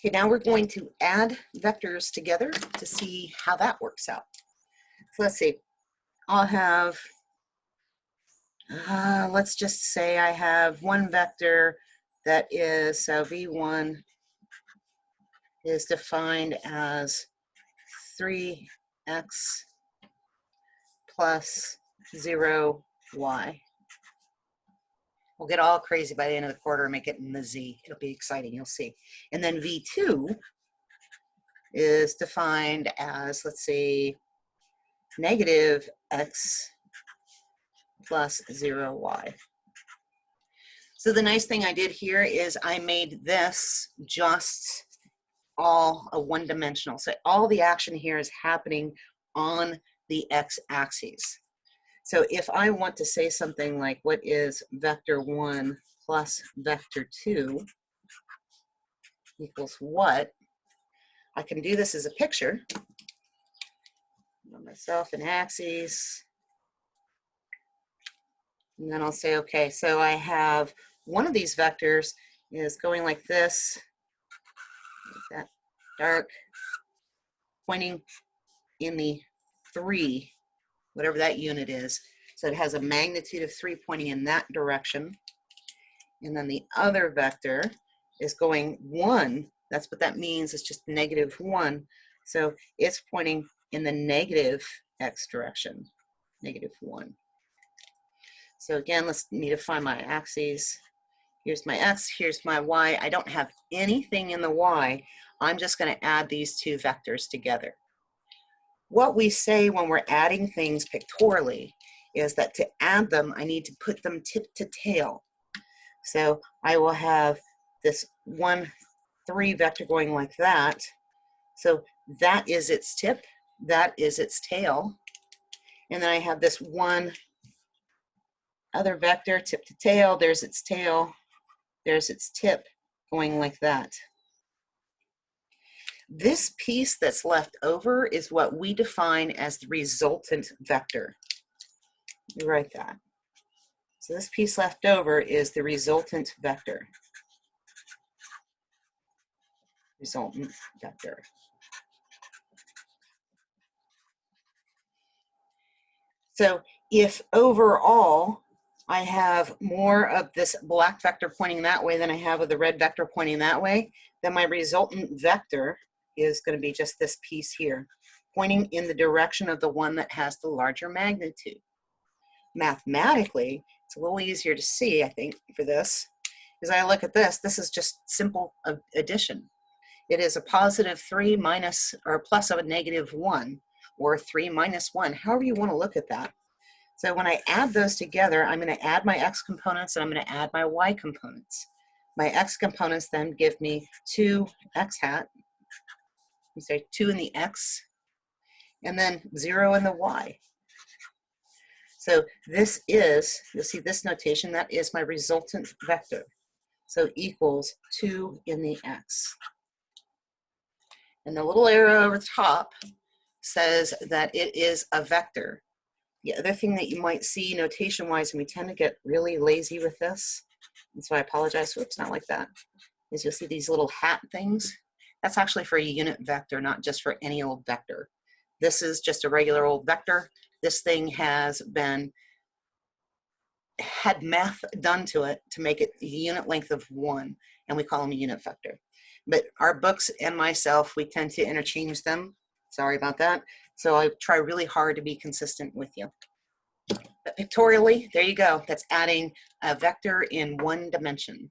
Okay, now we're going to add vectors together to see how that works out. So let's see, I'll have, let's just say I have one vector that is, so v1 is defined as 3x plus 0y. We'll get all crazy by the end of the quarter and make it in the z. It'll be exciting, you'll see. And then v2 is defined as, let's see, negative x plus 0y. So the nice thing I did here is I made this just all a one-dimensional. So all the action here is happening on the x-axis. So if I want to say something like, what is vector 1 plus vector 2 equals what, I can do this as a picture. Myself an axis. And then I'll say, okay, so I have one of these vectors is going like this, like that dark, pointing in the 3, whatever that unit is. So it has a magnitude of 3 pointing in that direction. And then the other vector is going 1. That's what that means. It's just negative 1. So it's pointing in the negative x direction, negative 1. So again, let's need to find my axes. Here's my x, here's my y. I don't have anything in the y. I'm just going to add these two vectors together. What we say when we're adding things pictorially is that to add them, I need to put them tip to tail. So I will have this 1, 3 vector going like that. So that is its tip, that is its tail. And then I have this 1 other vector, tip to tail, there's its tail, there's its tip, going like that. This piece that's left over is what we define as the resultant vector. You write that. So this piece left over is the resultant vector. Resultant vector. So if overall I have more of this black vector pointing that way than I have of the red vector pointing that way, then my resultant vector is going to be just this piece here, pointing in the direction of the one that has the larger magnitude. Mathematically, it's a little easier to see, I think, for this. As I look at this, this is just simple addition. It is a positive 3 minus or plus of a negative 1, or 3 minus 1, however you want to look at that. So when I add those together, I'm going to add my x components and I'm going to add my y components. My x components then give me 2 x hat, say 2 in the x, and then 0 in the y. So this is, you'll see this notation, that is my resultant vector. So equals 2 in the x. And the little arrow over the top says that it is a vector. The other thing that you might see notation-wise, and we tend to get really lazy with this, and so I apologize, whoops, not like that, is you'll see these little hat things. That's actually for a unit vector, not just for any old vector. This is just a regular old vector. This thing has had math done to it to make it a unit length of 1, and we call them a unit vector. But our books and myself, we tend to interchange them. Sorry about that. So I try really hard to be consistent with you. But pictorially, there you go. That's adding a vector in 1 dimension.